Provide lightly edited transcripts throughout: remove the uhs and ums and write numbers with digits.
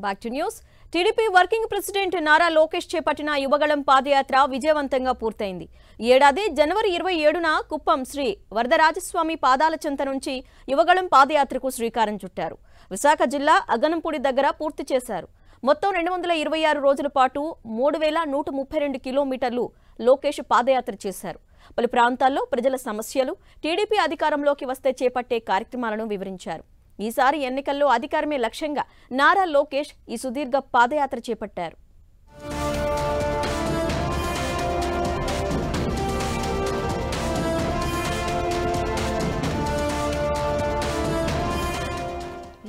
Back to news. TDP working president Nara Lokesh చేపట్టిన యువగళం పాదయాత్ర విజయవంతంగా పూర్తయింది. ఏడాది జనవరి 27న కుప్పం శ్రీ వరదరాజస్వామి పాదాల చెంత నుంచి యువగళం పాదయాత్రకు శ్రీకారం చుట్టారు. విశాఖ జిల్లా అగనంపూడి దగ్గర పూర్తి చేశారు. మొత్తం 226 రోజుల పాటు 3132 కిలోమీటర్లు లోకేష్ పాదయాత్ర చేశారు. పలు ప్రాంతాల్లో ప్రజల సమస్యలు, టీడీపీ అధికారంలోకి వస్తే చేపట్టే కార్యక్రమాలను వివరించారు. ఈసారి ఎన్నికల్లో అధికారమే లక్ష్యంగా నారా లోకేష్ ఈ సుదీర్ఘ పాదయాత్ర చేపట్టారు.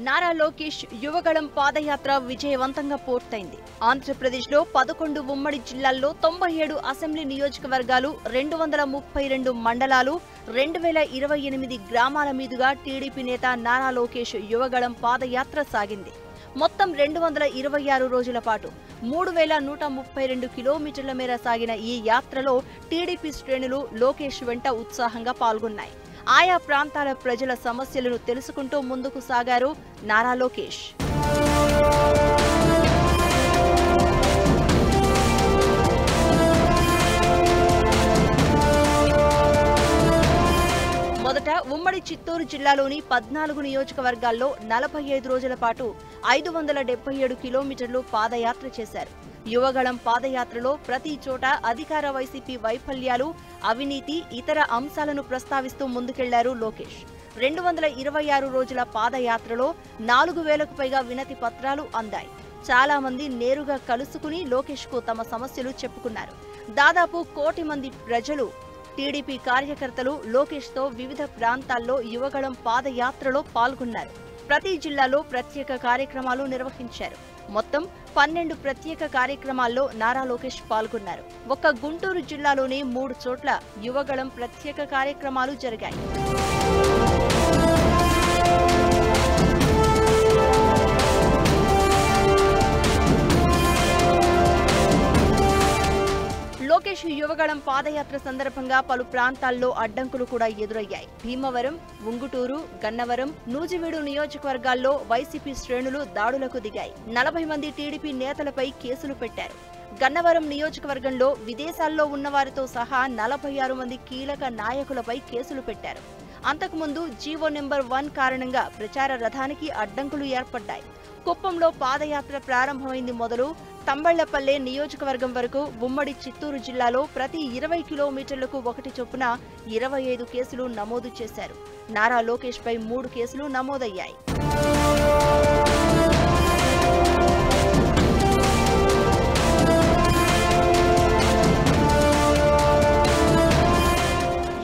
నారా లోకేష్ యువగళం పాదయాత్ర విజయవంతంగా పూర్తయింది. ఆంధ్రప్రదేశ్లో 11 ఉమ్మడి జిల్లాల్లో 97 అసెంబ్లీ నియోజకవర్గాలు, 232 మండలాలు, 2028 గ్రామాల మీదుగా టీడీపీ నేత నారా లోకేష్ యువగళం పాదయాత్ర సాగింది. మొత్తం 226 రోజుల పాటు 3132 కిలోమీటర్ల మేర సాగిన ఈ యాత్రలో టీడీపీ శ్రేణులు లోకేష్ వెంట ఉత్సాహంగా పాల్గొన్నాయి. ఆయా ప్రాంతాల ప్రజల సమస్యలను తెలుసుకుంటూ ముందుకు సాగారు నారా లోకేష్. మొదట ఉమ్మడి చిత్తూరు జిల్లాలోని 14 నియోజకవర్గాల్లో 45 రోజుల పాటు 577 కిలోమీటర్లు పాదయాత్ర చేశారు. యువగళం పాదయాత్రలో ప్రతి చోట అధికార వైసీపీ వైఫల్యాలు, అవినీతి, ఇతర అంశాలను ప్రస్తావిస్తూ ముందుకెళ్లారు లోకేష్. 226 రోజుల పాదయాత్రలో 4000కు పైగా వినతి పత్రాలు అందాయి. చాలా మంది నేరుగా కలుసుకుని లోకేష్ కు తమ సమస్యలు చెప్పుకున్నారు. దాదాపు 1 కోటి మంది ప్రజలు, టీడీపీ కార్యకర్తలు లోకేష్ తో వివిధ ప్రాంతాల్లో యువగళం పాదయాత్రలో పాల్గొన్నారు. ప్రతి జిల్లాలో ప్రత్యేక కార్యక్రమాలు నిర్వహించారు. మొత్తం 12 ప్రత్యేక కార్యక్రమాల్లో నారా లోకేష్ పాల్గొన్నారు. ఒక్క గుంటూరు జిల్లాలోనే 3 చోట్ల యువగళం ప్రత్యేక కార్యక్రమాలు జరిగాయి. లోకేష్ యువగళం పాదయాత్ర సందర్భంగా పలు ప్రాంతాల్లో అడ్డంకులు కూడా ఎదురయ్యాయి. భీమవరం, ఉంగుటూరు, గన్నవరం, నూజివీడు నియోజకవర్గాల్లో వైసీపీ శ్రేణులు దాడులకు దిగాయి. 40 మంది టీడీపీ నేతలపై కేసులు పెట్టారు. గన్నవరం నియోజకవర్గంలో విదేశాల్లో ఉన్నవారితో సహా 46 మంది కీలక నాయకులపై కేసులు పెట్టారు. అంతకుముందు జీవో నెంబర్ 1 కారణంగా ప్రచార రథానికి అడ్డంకులు ఏర్పడ్డాయి. కుప్పంలో పాదయాత్ర ప్రారంభమైంది మొదలు తంబళ్లపల్లె నియోజకవర్గం వరకు ఉమ్మడి చిత్తూరు జిల్లాలో ప్రతి 20 కిలోమీటర్లకు 1 చొప్పున 25 కేసులు నమోదు చేశారు. నారా లోకేష్ పై 3 కేసులు నమోదయ్యాయి.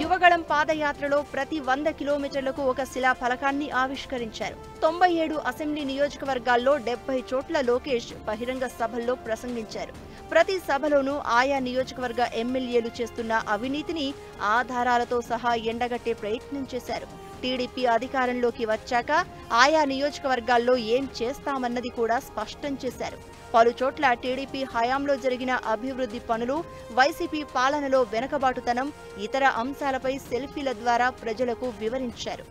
యువగళం పాదయాత్రలో ప్రతి 100 కిలోమీటర్లకు ఒక శిలా ఫలకాన్ని ఆవిష్కరించారు. 97 అసెంబ్లీ నియోజకవర్గాల్లో 70 చోట్ల లోకేష్ బహిరంగ సభల్లో ప్రసంగించారు. ప్రతి సభలోనూ ఆయా నియోజకవర్గ ఎమ్మెల్యేలు చేస్తున్న అవినీతిని ఆధారాలతో సహా ఎండగట్టే ప్రయత్నం చేశారు. టీడీపీ అధికారంలోకి వచ్చాక ఆయా నియోజకవర్గాల్లో ఏం చేస్తామన్నది కూడా స్పష్టం చేశారు. పలు చోట్ల టీడీపీ హయాంలో జరిగిన అభివృద్ధి పనులు, వైసీపీ పాలనలో వెనుకబాటుతనం, ఇతర అంశాలపై సెల్ఫీల ద్వారా ప్రజలకు వివరించారు.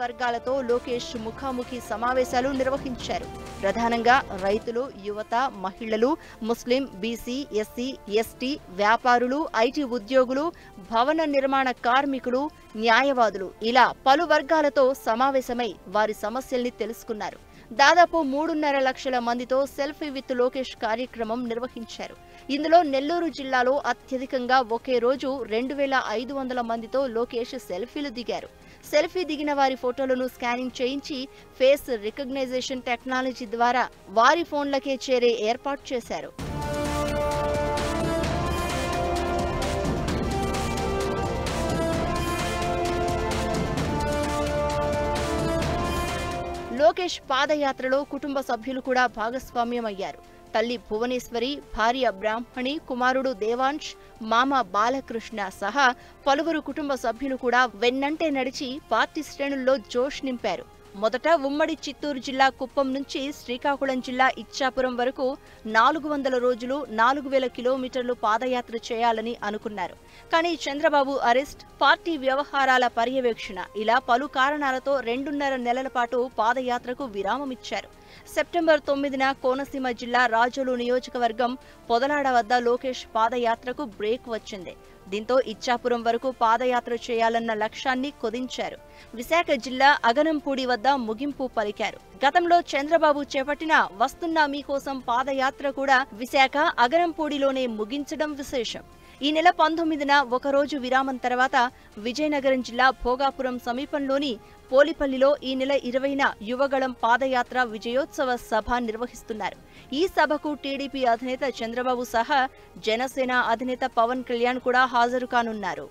వర్గాలతో లోకేష్ ముఖాముఖి సమావేశాలు నిర్వహించారు. ప్రధానంగా రైతులు, యువత, మహిళలు, ముస్లిం, బీసీ, ఎస్సీ, ఎస్టీ, వ్యాపారులు, ఐటీ ఉద్యోగులు, భవన నిర్మాణ కార్మికులు, న్యాయవాదులు ఇలా పలు వర్గాలతో సమావేశమై వారి సమస్యల్ని తెలుసుకున్నారు. దాదాపు 3.5 లక్షల మందితో సెల్ఫీ విత్ లోకేష్ కార్యక్రమం నిర్వహించారు. ఇందులో నెల్లూరు జిల్లాలో అత్యధికంగా ఒకే రోజు 2500 మందితో లోకేష్ సెల్ఫీలు దిగారు. సెల్ఫీ దిగిన వారి ఫోటోలను స్కానింగ్ చేయించి ఫేస్ రికగ్నైజేషన్ టెక్నాలజీ ద్వారా వారి ఫోన్లకే చేరే ఏర్పాటు చేశారు. లోకేష్ పాదయాత్రలో కుటుంబ సభ్యులు కూడా భాగస్వామ్యమయ్యారు. తల్లి భువనేశ్వరి, భార్య బ్రాహ్మణి, కుమారుడు దేవాంశ్, మామ బాలకృష్ణ సహా పలువురు కుటుంబ సభ్యులు కూడా వెన్నంటే నడిచి పార్టీ శ్రేణుల్లో జోష్ నింపారు. మొదట ఉమ్మడి చిత్తూరు జిల్లా కుప్పం నుంచి శ్రీకాకుళం జిల్లా ఇచ్చాపురం వరకు 400 రోజులు 4000 కిలోమీటర్లు పాదయాత్ర చేయాలని అనుకున్నారు. కానీ చంద్రబాబు అరెస్ట్, పార్టీ వ్యవహారాల పర్యవేక్షణ ఇలా పలు కారణాలతో 2.5 నెలల పాటు పాదయాత్రకు విరామమిచ్చారు. సెప్టెంబర్ 9న కోనసీమ జిల్లా రాజోలు నియోజకవర్గం పొదలాడ వద్ద లోకేష్ పాదయాత్రకు బ్రేక్ వచ్చింది. దీంతో ఇచ్చాపురం వరకు పాదయాత్ర చేయాలన్న లక్ష్యాన్ని కుదించారు. విశాఖ జిల్లా అగనంపూడి వద్ద ముగింపు పలికారు. గతంలో చంద్రబాబు చేపట్టిన వస్తున్నా మీకోసం పాదయాత్ర కూడా విశాఖ అగనంపూడిలోనే ముగించడం విశేషం. ఈ నెల 19న ఒకరోజు విరామం తర్వాత విజయనగరం జిల్లా భోగాపురం సమీపంలోని పోలిపల్లిలో ఈ నెల 20న యువగళం పాదయాత్ర విజయోత్సవ సభ నిర్వహిస్తున్నారు. ఈ సభకు టీడీపీ అధినేత చంద్రబాబు సహా జనసేన అధినేత పవన్ కళ్యాణ్ కూడా హాజరు కానున్నారు.